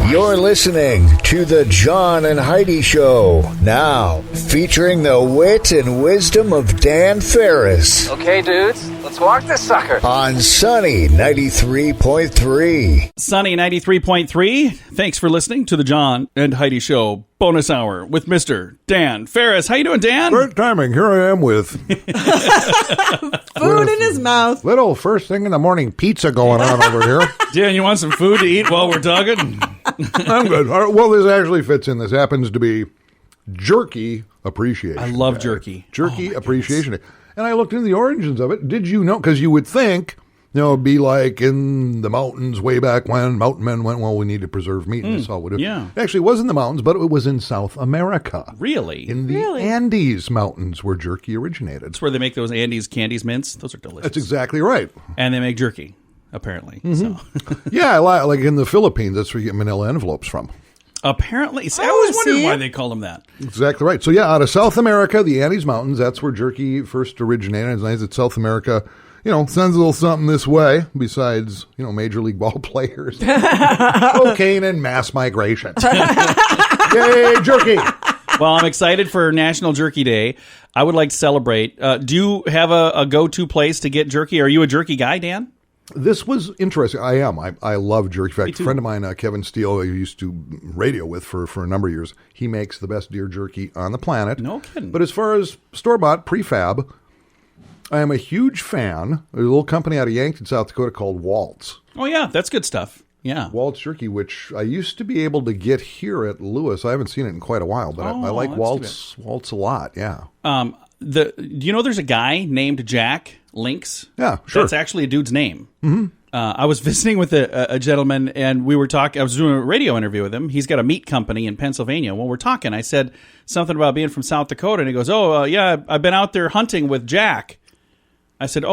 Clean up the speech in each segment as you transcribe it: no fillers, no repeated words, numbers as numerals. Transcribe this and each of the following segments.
You're listening to the John and Heidi Show, now featuring the wit and wisdom of Dan Farris. Okay, dudes, let's walk this sucker. On Sunny 93.3. Sunny 93.3. Thanks for listening to the John and Heidi Show bonus hour with Mr. Dan Farris. How you doing, Dan? Great timing. Here I am with food in his mouth. Little first thing in the morning pizza going on over here. Dan, you want some food to eat while we're talking? I'm good. All right, well, this actually fits in. This happens to be Jerky Appreciation I love Day. jerky. Jerky Appreciation Day. And I looked into the origins of it. Did you know? Because you would think, it'd be like in the mountains way back when mountain men went, well, we need to preserve meat. And that's all we do. Yeah. It actually was in the mountains, but it was in South America. Really? In the Andes Mountains where jerky originated. That's where they make those Andes candies mints. Those are delicious. That's exactly right. And they make jerky, apparently. So. Yeah, like in the Philippines, that's where you get manila envelopes from. Apparently. I always wondered why they call them that. Exactly right. So, yeah, out of South America, the Andes Mountains, that's where jerky first originated. It's nice that South America, sends a little something this way, besides, Major League ball players, cocaine, and mass migration. Yay, jerky! Well, I'm excited for National Jerky Day. I would like to celebrate. Do you have a go-to place to get jerky? Are you a jerky guy, Dan? This was interesting. I am. I love jerky. In fact, a friend of mine, Kevin Steele, who used to radio with for a number of years, he makes the best deer jerky on the planet. No kidding. But as far as store-bought, prefab, I am a huge fan. There's a little company out of Yankton, South Dakota called Waltz. Oh, yeah. That's good stuff. Yeah. Waltz Jerky, which I used to be able to get here at Lewis. I haven't seen it in quite a while, but I like Waltz a lot, yeah. Do you know there's a guy named Jack Lynx? Yeah, sure. That's actually a dude's name. Mm-hmm. I was visiting with a gentleman, and we were talking. I was doing a radio interview with him. He's got a meat company in Pennsylvania. When we're talking, I said something about being from South Dakota, and he goes, yeah, I've been out there hunting with Jack. I said,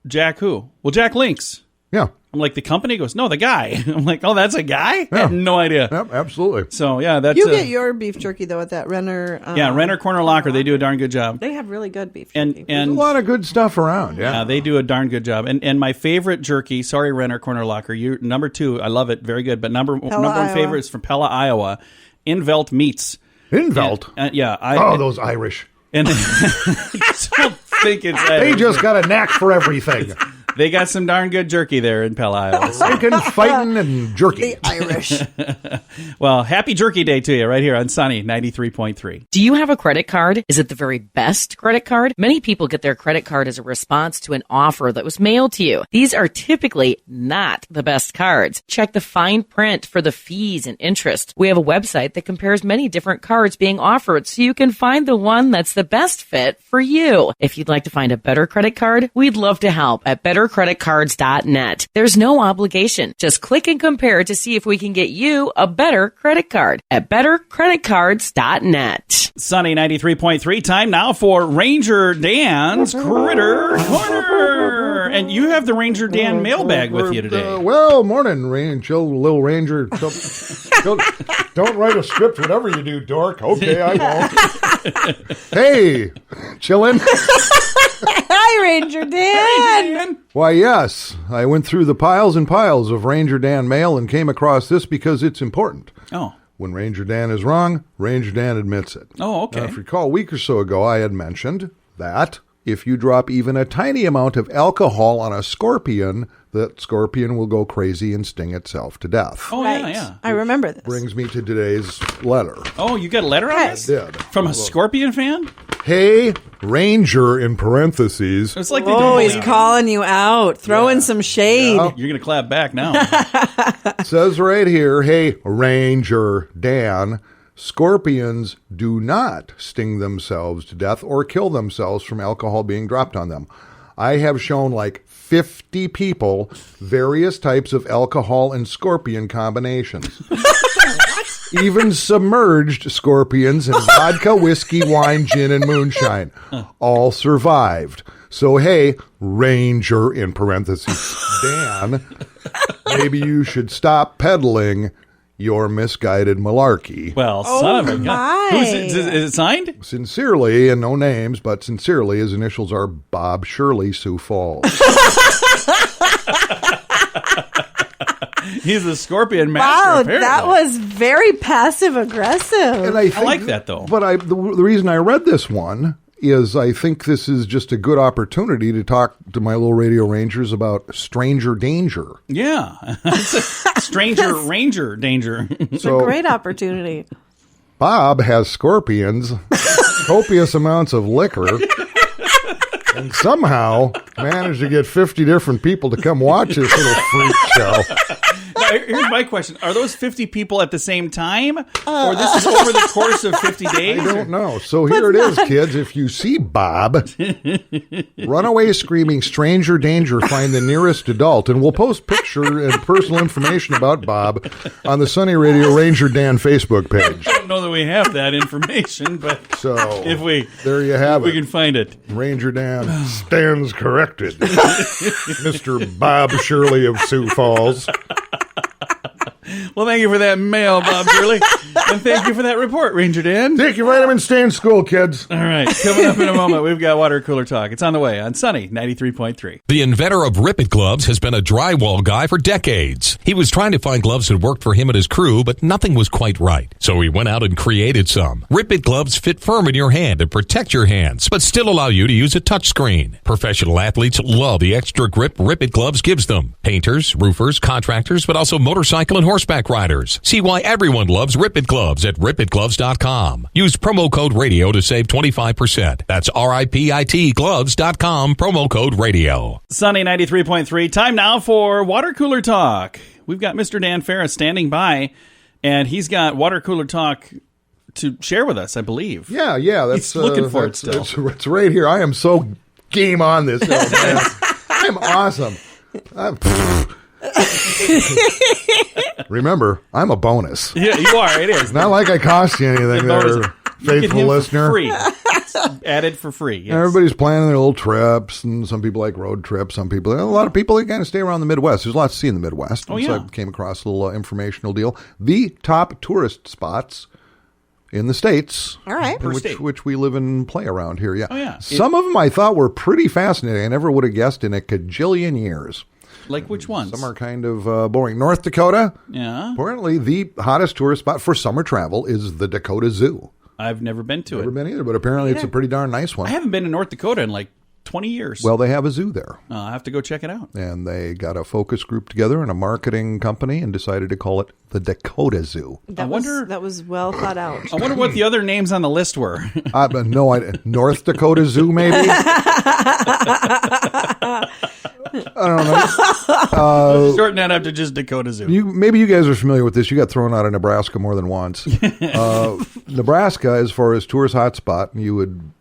Jack who? Well, Jack Lynx. Yeah. I'm like, the company? He goes, no, the guy. I'm like, oh, that's a guy? Yeah. I had no idea. Yep, absolutely. So, yeah, that's... You get your beef jerky, though, at that Renner... Renner Corner Locker. They do a darn good job. They have really good beef jerky. There's a lot of good stuff around, yeah. Yeah, they do a darn good job. And my favorite jerky, sorry, Renner Corner Locker, number 2, I love it, very good. But number one favorite is from Pella, Iowa, Invelt Meats. Invelt? Yeah. Those Irish. And I don't think it's... They just got a knack for everything. They got some darn good jerky there in Pella, Iowa. Drinking, fighting, and jerky. The Irish. Well, happy Jerky Day to you right here on Sunny 93.3. Do you have a credit card? Is it the very best credit card? Many people get their credit card as a response to an offer that was mailed to you. These are typically not the best cards. Check the fine print for the fees and interest. We have a website that compares many different cards being offered so you can find the one that's the best fit for you. If you'd like to find a better credit card, we'd love to help at bettercreditcards.net. There's no obligation. Just click and compare to see if we can get you a better credit card at bettercreditcards.net. Sunny 93.3. Time now for Ranger Dan's Critter Corner. And you have the Ranger Dan mailbag with you today. Morning, little Ranger. Don't write a script, whatever you do, dork. Okay, I won't. Hey, chillin'. Hi, Ranger Dan. Hey, Dan. Why, yes. I went through the piles and piles of Ranger Dan mail and came across this because it's important. Oh. When Ranger Dan is wrong, Ranger Dan admits it. Oh, okay. Now, if you recall, a week or so ago, I had mentioned that if you drop even a tiny amount of alcohol on a scorpion, that scorpion will go crazy and sting itself to death. Oh, Right. yeah. I remember this. Brings me to today's letter. Oh, you got a letter on this? Did. From a Scorpion fan? Hey, Ranger, in parentheses. It's like they don't he's believe calling you out, throwing some shade. Yeah. You're going to clap back now. Says right here, hey, Ranger Dan, scorpions do not sting themselves to death or kill themselves from alcohol being dropped on them. I have shown like 50 people various types of alcohol and scorpion combinations. Even submerged scorpions in vodka, whiskey, wine, gin, and moonshine all survived. So, hey, Ranger, in parentheses, Dan, maybe you should stop peddling your misguided malarkey. Well, son of a gun. my. Who's it? Is it signed? Sincerely, and no names, but sincerely, his initials are Bob Shirley, Sioux Falls. He's the scorpion master. Wow, apparently. that was very passive aggressive. And I like that, though. But the reason I read this one is I think this is just a good opportunity to talk to my little radio rangers about stranger danger. Yeah. It's a stranger ranger danger. It's a great opportunity. Bob has scorpions, copious amounts of liquor, and somehow managed to get 50 different people to come watch this little freak show. Now, here's my question. Are those 50 people at the same time? Or this is over the course of 50 days? I don't know. So here it is, kids. If you see Bob, run away screaming, stranger danger, find the nearest adult. And we'll post picture and personal information about Bob on the Sunny Radio Ranger Dan Facebook page. I don't know that we have that information, but So there you have we it. can find it. Ranger Dan stands corrected. Mr. Bob Shirley of Sioux Falls. Well, thank you for that mail, Bob Shirley. And thank you for that report, Ranger Dan. Take your vitamins, stay in school, kids. All right, coming up in a moment, we've got water cooler talk. It's on the way on Sunny 93.3. The inventor of Rip It Gloves has been a drywall guy for decades. He was trying to find gloves that worked for him and his crew, but nothing was quite right. So he went out and created some. Rip It Gloves fit firm in your hand and protect your hands, but still allow you to use a touchscreen. Professional athletes love the extra grip Rip It Gloves gives them. Painters, roofers, contractors, but also motorcycle and horseback riders. See why everyone loves Rip It Gloves at ripitgloves.com. Use promo code radio to save 25%. That's RIPIT gloves.com, promo code radio. Sunny 93.3. Time now for water cooler talk. We've got Mr. Dan Farris standing by, and he's got water cooler talk to share with us, I believe. Yeah. That's He's looking for it still. It's right here. I am so game on this. Man. I'm awesome. Remember, I'm a bonus. Yeah, you are. It is. It's not like I cost you anything there, You get faithful him listener. For free. It's added for free. Yes. Everybody's planning their little trips, and some people like road trips. Some people, a lot of people, they kind of stay around the Midwest. There's lots to see in the Midwest. Oh, So yeah. I came across a little informational deal. The top tourist spots in the States. All right. Per state. Which we live and play around here. Yeah. Oh, yeah. Some of them I thought were pretty fascinating. I never would have guessed in a cajillion years. Like which ones? Some are kind of boring. North Dakota. Yeah. Apparently, the hottest tourist spot for summer travel is the Dakota Zoo. I've never been to Never it. been either, but apparently it's a pretty darn nice one. I haven't been to North Dakota in like 20 years. Well, they have a zoo there. I'll have to go check it out. And they got a focus group together and a marketing company and decided to call it the Dakota Zoo. That was well thought out. I wonder what the other names on the list were. No idea. North Dakota Zoo, maybe? I don't know. Shorten that up to just Dakota Zoo. Maybe you guys are familiar with this. You got thrown out of Nebraska more than once. Nebraska, as far as tourist hotspot, you would...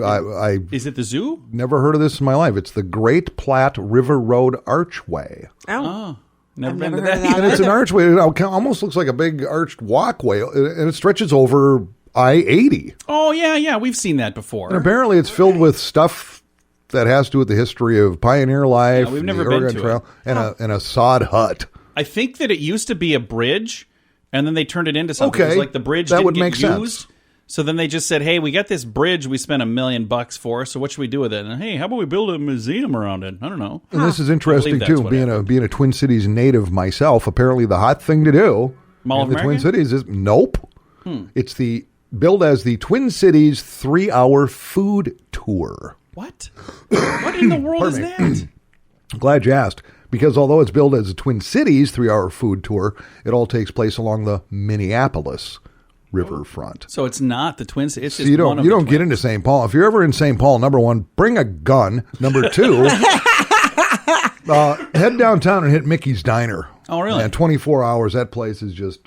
I Is it the zoo? never heard of this in my life. It's the Great Platte River Road Archway. Oh, never I've been never to heard of that. that. And it's an archway. It almost looks like a big arched walkway, and it stretches over I-80. Oh, yeah. We've seen that before. And apparently it's filled with stuff that has to do with the history of pioneer life, Yeah, we've and never the been Oregon to Trail, and a sod hut. I think that it used to be a bridge, and then they turned it into something. Okay, It was like the bridge that didn't would get make used. sense. So then they just said, hey, we got this bridge we spent $1 million for, so what should we do with it? And hey, how about we build a museum around it? I don't know. And this is I interesting believe that's too. what Being a Twin Cities native myself, apparently the hot thing to do Mall in of the Twin America? Cities is nope. It's billed as the Twin Cities 3-hour food tour. What? What in the world is Pardon that? Glad you asked, because although it's billed as a Twin Cities 3-hour food tour, it all takes place along the Minneapolis riverfront. So it's not the Twin Cities. It's So just you one don't of you the don't get twins. into St. Paul. If you're ever in St. Paul, number one, bring a gun. Number two, head downtown and hit Mickey's Diner. Oh, really? And 24 hours. That place is just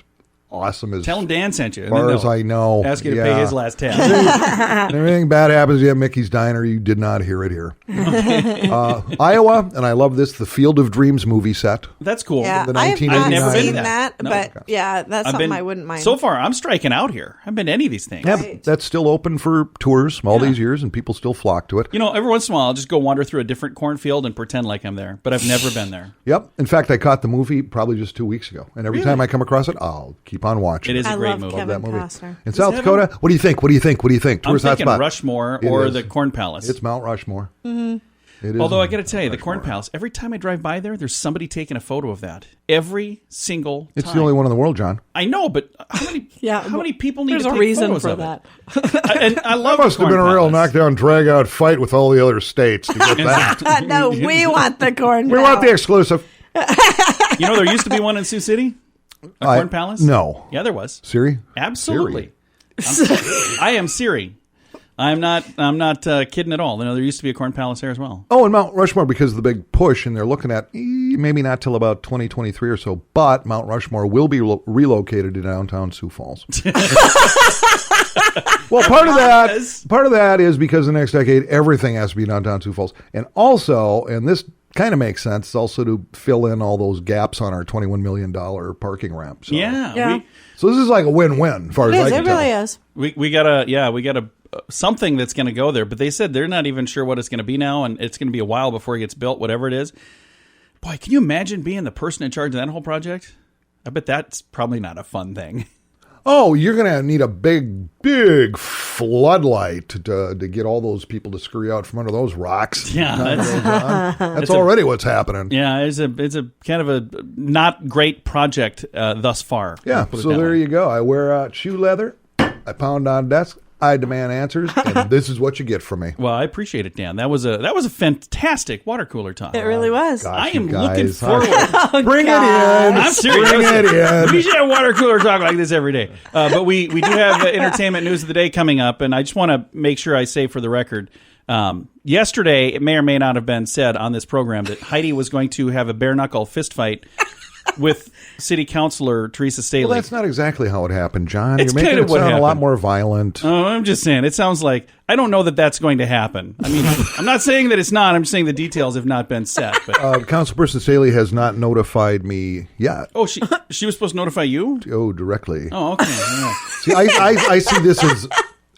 awesome. As Tell him Dan sent you. and far then as they'll I know. Ask you to Yeah. pay his last tab. And everything bad happens, you have Mickey's Diner. You did not hear it here. Iowa, and I love this, the Field of Dreams movie set. That's cool. Yeah, The I have 1989. not I've never been seen to that, that. No. but yeah, that's I've something been- I wouldn't mind. So far, I'm striking out here. I haven't been to any of these things. Yeah, that's still open for tours all these years, and people still flock to it. You know, every once in a while, I'll just go wander through a different cornfield and pretend like I'm there, but I've never been there. Yep. In fact, I caught the movie probably just 2 weeks ago, and every time I come across it, I'll keep on watching. It is I a great love movie. Kevin that movie. Costner. In South Dakota, what do you think? What do you think? What do you think? I'm Tourist thinking hotspot. Rushmore It or is. the Corn Palace. It's Mount Rushmore. It is. Although I got to tell you, the Corn Palace, every time I drive by there, there's somebody taking a photo of that. Every single time. It's the only one in the world, John. I know, but how many people need There's to a take reason photos for of that. it? And I love That must the have been Corn a real Palace. knockdown, drag-out fight with all the other states to get that. No, we want the corn. We want the exclusive. You know, there used to be one in Sioux City? A Corn Palace? No. Yeah, there was. Siri? Absolutely. I am Siri. I'm not kidding at all. You know, there used to be a Corn Palace there as well. Oh, and Mount Rushmore, because of the big push, and they're looking at maybe not till about 2023 or so, but Mount Rushmore will be relocated to downtown Sioux Falls. Well, part of that is because the next decade, everything has to be downtown Sioux Falls. And also, and this kind of makes sense, also to fill in all those gaps on our $21 million parking ramp. So. Yeah. So this is like a win-win, as far as I can tell. It really is. We got a something that's going to go there, but they said they're not even sure what it's going to be now, and it's going to be a while before it gets built, whatever it is. Boy, can you imagine being the person in charge of that whole project? I bet that's probably not a fun thing. Oh, you're going to need a big floodlight to get all those people to scurry out from under those rocks. Yeah, that's already what's happening. Yeah, it's a kind of a not great project thus far. Yeah, so there you go. I wear shoe leather. I pound on desk. I demand answers, and this is what you get from me. Well, I appreciate it, Dan. That was a fantastic water cooler talk. It really was. I am looking forward. Bring it in. I'm serious. Bring it in. We should have water cooler talk like this every day. But we do have entertainment news of the day coming up, and I just want to make sure I say for the record, yesterday it may or may not have been said on this program that Heidi was going to have a bare knuckle fist fight with City Councilor Teresa Staley. Well, that's not exactly how it happened, John. It's You're making kind of it what sound a lot happened. more violent. Oh, I'm just saying. It sounds like I don't know that that's going to happen. I mean, I'm not saying that it's not. I'm just saying the details have not been set. But Councilperson Staley has not notified me yet. oh, she was supposed to notify you? Oh, directly. Oh, okay. Yeah. See, I see this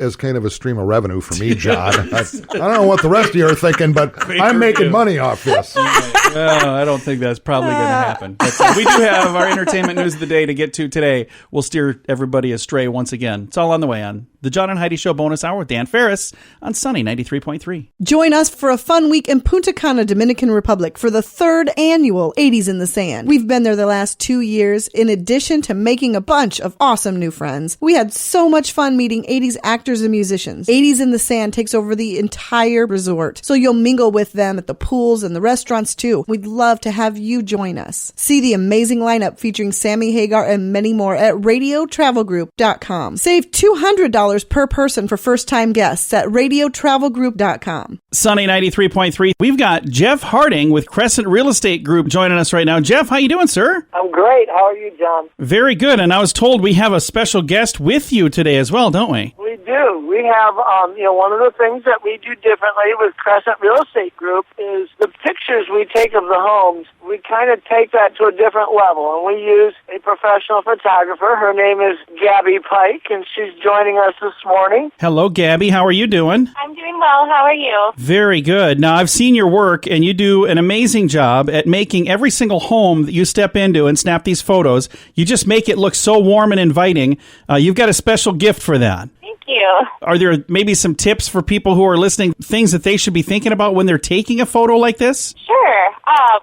as kind of a stream of revenue for me, John. I don't know what the rest of you are thinking, but I'm making money off this. I don't think that's probably going to happen. But we do have our entertainment news of the day to get to today. We'll steer everybody astray once again. It's all on the way on the John and Heidi Show bonus hour with Dan Farris on Sunny 93.3. Join us for a fun week in Punta Cana, Dominican Republic for the 3rd annual 80s in the Sand. We've been there the last 2 years, in addition to making a bunch of awesome new friends. We had so much fun meeting 80s actors and musicians. 80s in the Sand takes over the entire resort, so you'll mingle with them at the pools and the restaurants too. We'd love to have you join us. See the amazing lineup featuring Sammy Hagar and many more at radiotravelgroup.com. Save $200 per person for first-time guests at radiotravelgroup.com. Sunny 93.3. We've got Jeff Harding with Crescent Real Estate Group joining us right now. Jeff, how you doing, sir? I'm great. How are you, John? Very good. And I was told we have a special guest with you today as well, don't we? We do. We have, one of the things that we do differently with Crescent Real Estate Group is the pictures we take of the homes, we kind of take that to a different level. And we use a professional photographer. Her name is Gabby Pike, and she's joining us this morning. Hello, Gabby. How are you doing? I'm doing well. How are you? Very good. Now, I've seen your work, and you do an amazing job at making every single home that you step into and snap these photos. You just make it look so warm and inviting. You've got a special gift for that. Thank you. Are there maybe some tips for people who are listening, things that they should be thinking about when they're taking a photo like this? Sure.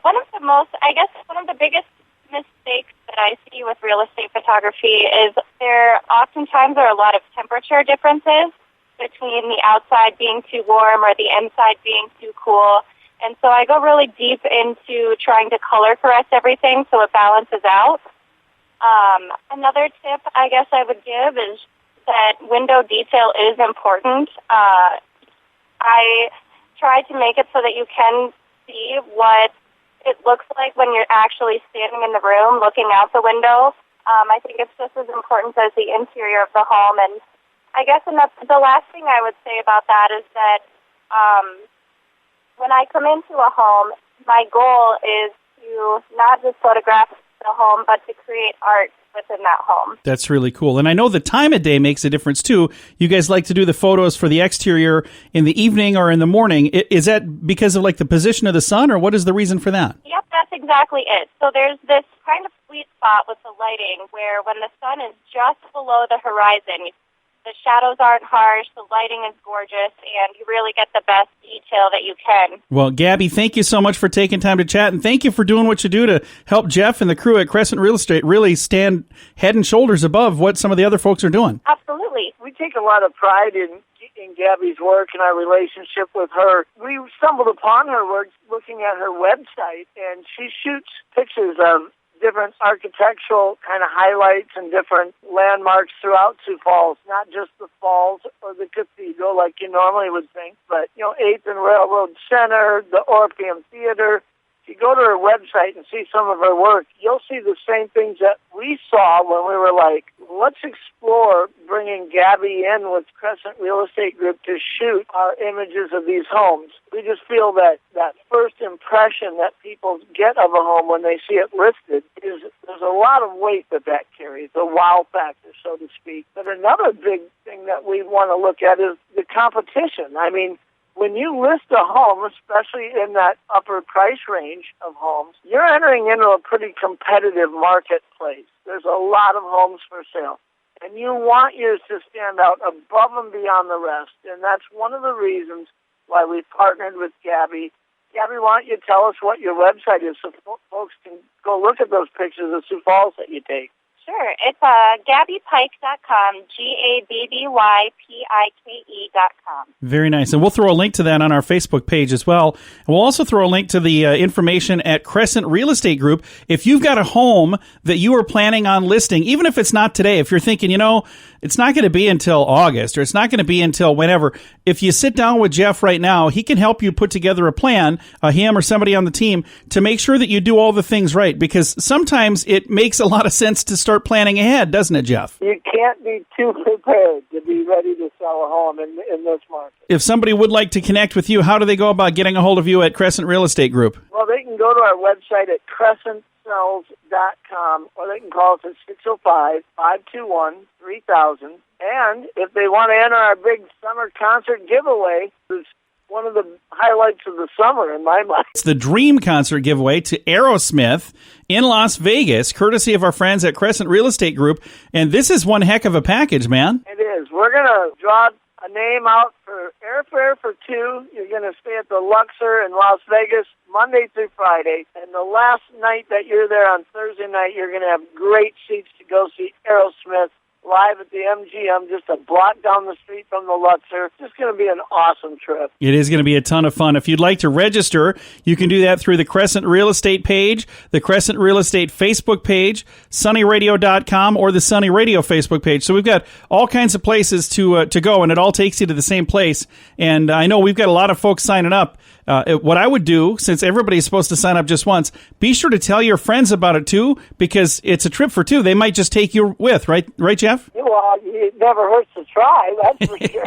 One of the biggest mistakes that I see with real estate photography is there oftentimes are a lot of temperature differences between the outside being too warm or the inside being too cool. And so I go really deep into trying to color correct everything so it balances out. Another tip I guess I would give is that window detail is important. I try to make it so that you can see what it looks like when you're actually standing in the room looking out the window. I think it's just as important as the interior of the home. And I guess the last thing I would say about that is that when I come into a home, my goal is to not just photograph the home, but to create art within that home. That's really cool. And I know the time of day makes a difference, too. You guys like to do the photos for the exterior in the evening or in the morning. Is that because of, the position of the sun, or what is the reason for that? Yep, that's exactly it. So there's this kind of sweet spot with the lighting where when the sun is just below the horizon, The shadows aren't harsh, the lighting is gorgeous, and you really get the best detail that you can. Well, Gabby, thank you so much for taking time to chat, and thank you for doing what you do to help Jeff and the crew at Crescent Real Estate really stand head and shoulders above what some of the other folks are doing. Absolutely. We take a lot of pride in Gabby's work and our relationship with her. We stumbled upon her work looking at her website, and she shoots pictures of different architectural kind of highlights and different landmarks throughout Sioux Falls, not just the falls or the cathedral like you normally would think, but, 8th and Railroad Center, the Orpheum Theater. If you go to her website and see some of her work, you'll see the same things that we saw when we were like, let's explore bringing Gabby in with Crescent Real Estate Group to shoot our images of these homes. We just feel that first impression that people get of a home when they see it listed there's a lot of weight that carries, the wow factor, so to speak. But another big thing that we want to look at is the competition. I mean, when you list a home, especially in that upper price range of homes, you're entering into a pretty competitive marketplace. There's a lot of homes for sale, and you want yours to stand out above and beyond the rest, and that's one of the reasons why we partnered with Gabby. Gabby, why don't you tell us what your website is so folks can go look at those pictures of Sioux Falls that you take? Sure. It's GabbyPike.com, GABBYPIKE.com. Very nice. And we'll throw a link to that on our Facebook page as well. And we'll also throw a link to the information at Crescent Real Estate Group. If you've got a home that you are planning on listing, even if it's not today, if you're thinking, it's not going to be until August or it's not going to be until whenever, if you sit down with Jeff right now, he can help you put together a plan, him or somebody on the team, to make sure that you do all the things right. Because sometimes it makes a lot of sense to start planning ahead, doesn't it, Jeff? You can't be too prepared to be ready to sell a home in this market. If somebody would like to connect with you, how do they go about getting a hold of you at Crescent Real Estate Group? Well, they can go to our website at crescentcells.com, or they can call us at 605-521-3000. And if they want to enter our big summer concert giveaway, it's one of the highlights of the summer in my mind. It's the Dream Concert giveaway to Aerosmith in Las Vegas, courtesy of our friends at Crescent Real Estate Group. And this is one heck of a package, man. It is. We're going to draw a name out for airfare for two. You're going to stay at the Luxor in Las Vegas Monday through Friday. And the last night that you're there on Thursday night, you're going to have great seats to go see Aerosmith live at the MGM, just a block down the street from the Luxor. It's just going to be an awesome trip. It is going to be a ton of fun. If you'd like to register, you can do that through the Crescent Real Estate page, the Crescent Real Estate Facebook page, sunnyradio.com, or the Sunny Radio Facebook page. So we've got all kinds of places to go, and it all takes you to the same place. And I know we've got a lot of folks signing up. What I would do, since everybody's supposed to sign up just once, be sure to tell your friends about it too, because it's a trip for two. They might just take you with, right, Jeff? Well, it never hurts to try, that's for sure.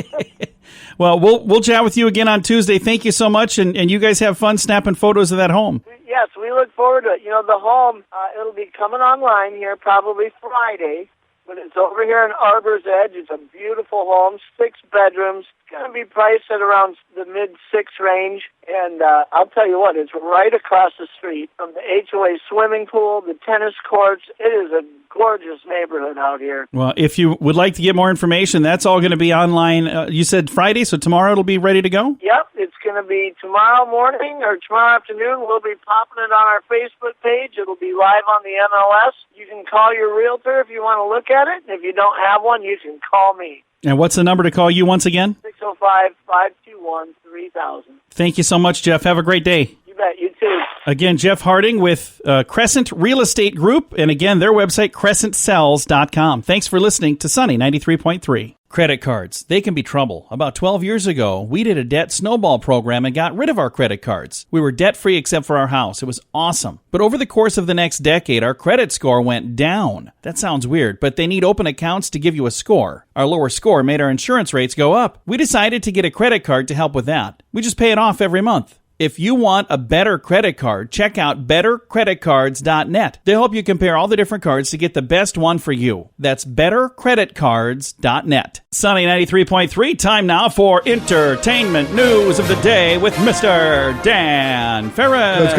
Well, we'll chat with you again on Tuesday. Thank you so much, and you guys have fun snapping photos of that home. Yes, we look forward to it. The home, it'll be coming online here probably Friday, but it's over here in Arbor's Edge. It's a beautiful home, 6 bedrooms. It's going to be priced at around the mid-6 range. And I'll tell you what, it's right across the street from the HOA swimming pool, the tennis courts. It is a gorgeous neighborhood out here. Well, if you would like to get more information, that's all going to be online. You said Friday, so tomorrow it'll be ready to go? Yep, it's going to be tomorrow morning or tomorrow afternoon. We'll be popping it on our Facebook page. It'll be live on the MLS. You can call your realtor if you want to look at it. And if you don't have one, you can call me. And what's the number to call you once again? 605-521-3000. Thank you so much, Jeff. Have a great day. You bet. You too. Again, Jeff Harding with Crescent Real Estate Group. And again, their website, crescentcells.com. Thanks for listening to Sunny 93.3. Credit cards, they can be trouble. About 12 years ago, we did a debt snowball program and got rid of our credit cards. We were debt-free except for our house. It was awesome. But over the course of the next decade, our credit score went down. That sounds weird, but they need open accounts to give you a score. Our lower score made our insurance rates go up. We decided to get a credit card to help with that. We just pay it off every month. If you want a better credit card, check out bettercreditcards.net. They'll help you compare all the different cards to get the best one for you. That's bettercreditcards.net. Sunny 93.3, time now for entertainment news of the day with Mr. Dan Farris.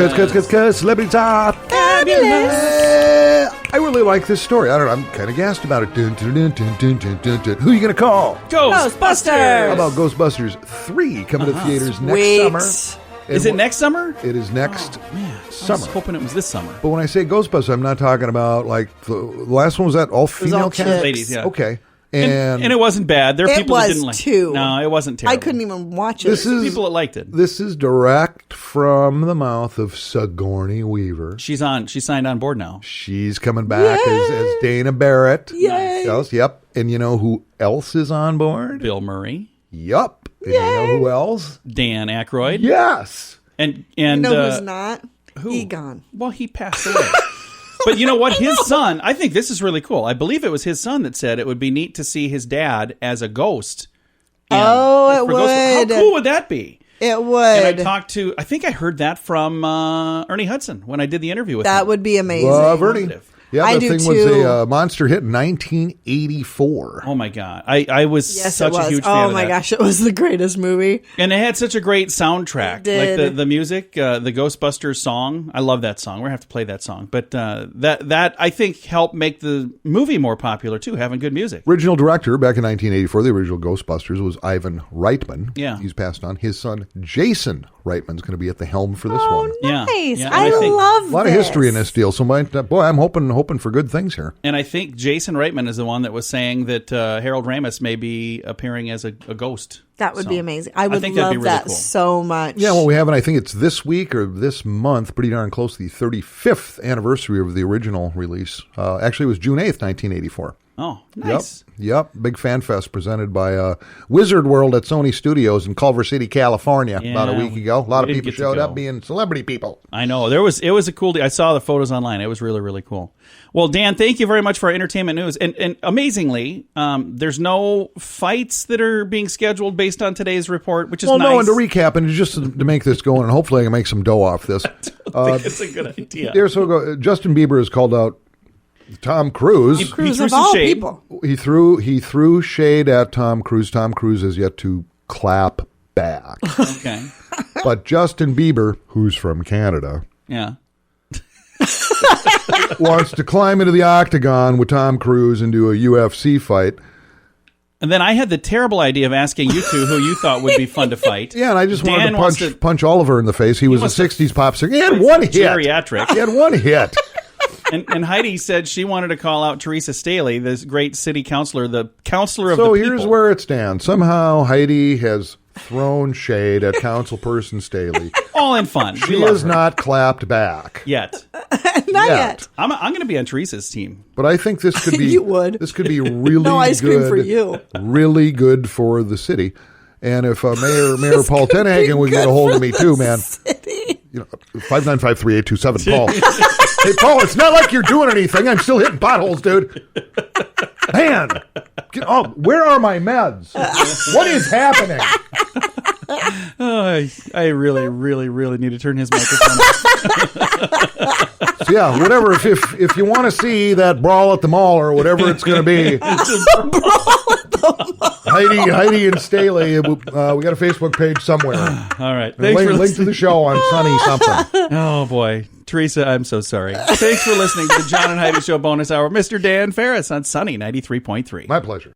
Cuz, celebrity talk. Fabulous. I really like this story. I don't know. I'm kind of gassed about it. Dun, dun, dun, dun, dun, dun, dun, dun. Who are you going to call? Ghostbusters! How about Ghostbusters 3 coming to theaters next summer? Is it next summer? It is next summer. I was hoping it was this summer. But when I say Ghostbusters, I'm not talking about like the last one was that all female cast? Ladies, yeah. Okay. And it wasn't bad. There are people that didn't like it. Too. No, it wasn't terrible. I couldn't even watch it. This is people that liked it. This is direct from the mouth of Sigourney Weaver. She signed on board now. She's coming back as Dana Barrett. Yay. Yep. And you know who else is on board? Bill Murray. Yup. And you know who else? Dan Aykroyd. Yes. And you know who's not? Who? Egon. Well, he passed away. But you know what? His son, I think this is really cool. I believe it was his son that said it would be neat to see his dad as a ghost. It would. How cool would that be? It would. And I think I heard that from Ernie Hudson when I did the interview with him. That would be amazing. Love Ernie. Yeah, I the do thing too. was a monster hit in 1984. Oh my God. I was such a huge fan of that. Oh my gosh, it was the greatest movie. And it had such a great soundtrack. It did. Like the music, the Ghostbusters song. I love that song. We're going to have to play that song. But that I think helped make the movie more popular too, having good music. Original director back in 1984, the original Ghostbusters was Ivan Reitman. Yeah. He's passed on. His son, Jason Reitman's going to be at the helm for this one. Nice. Yeah, I love this. A lot of history in this deal. So, I'm hoping for good things here. And I think Jason Reitman is the one that was saying that Harold Ramis may be appearing as a ghost. That would be amazing. I would think that'd be love really that cool. so much. Yeah, well, we have it. I think it's this week or this month, pretty darn close to the 35th anniversary of the original release. Actually, it was June 8th, 1984. Oh, nice. Yep. Big fan fest presented by Wizard World at Sony Studios in Culver City, California, about a week ago. A lot of people showed up being celebrity people. I know. It was a cool day. I saw the photos online. It was really, really cool. Well, Dan, thank you very much for our entertainment news. And amazingly, there's no fights that are being scheduled based on today's report, which is nice. No, and to recap, and just to make this going, and hopefully I can make some dough off this. I think it's a good idea. Justin Bieber has called out Tom Cruise. He threw of some all shade. people. He threw shade at Tom Cruise. Tom Cruise has yet to clap back. Okay. But Justin Bieber, who's from Canada, Yeah. wants to climb into the octagon with Tom Cruise and do a UFC fight. And then I had the terrible idea of asking you two who you thought would be fun to fight. Yeah, and I just Dan wanted to punch Oliver in the face. He was a 60s pop singer. He had one hit. Geriatric. He had one hit. And Heidi said she wanted to call out Teresa Staley, this great city councilor, the counselor of the So people. here's where it stands. Somehow Heidi has thrown shade at Councilperson Staley. All in fun. She has not clapped back. Yet. Not yet. I'm going to be on Teresa's team. But I think this could be You would. This could be really No ice cream good for you. Really good for the city. And if Mayor Paul Tenhagen would get a hold of me too, man. You know, 595-3827, Paul. Hey, Paul, it's not like you're doing anything. I'm still hitting potholes, dude. Man, where are my meds? What is happening? Oh, I really, really, really need to turn his microphone off. So yeah, whatever. If you want to see that brawl at the mall or whatever it's going to be, Heidi and Staley, we got a Facebook page somewhere. All right. Link to the show on Sunny something. Oh, boy. Teresa, I'm so sorry. Thanks for listening to the John and Heidi Show bonus hour. Mr. Dan Farris on Sunny 93.3. My pleasure.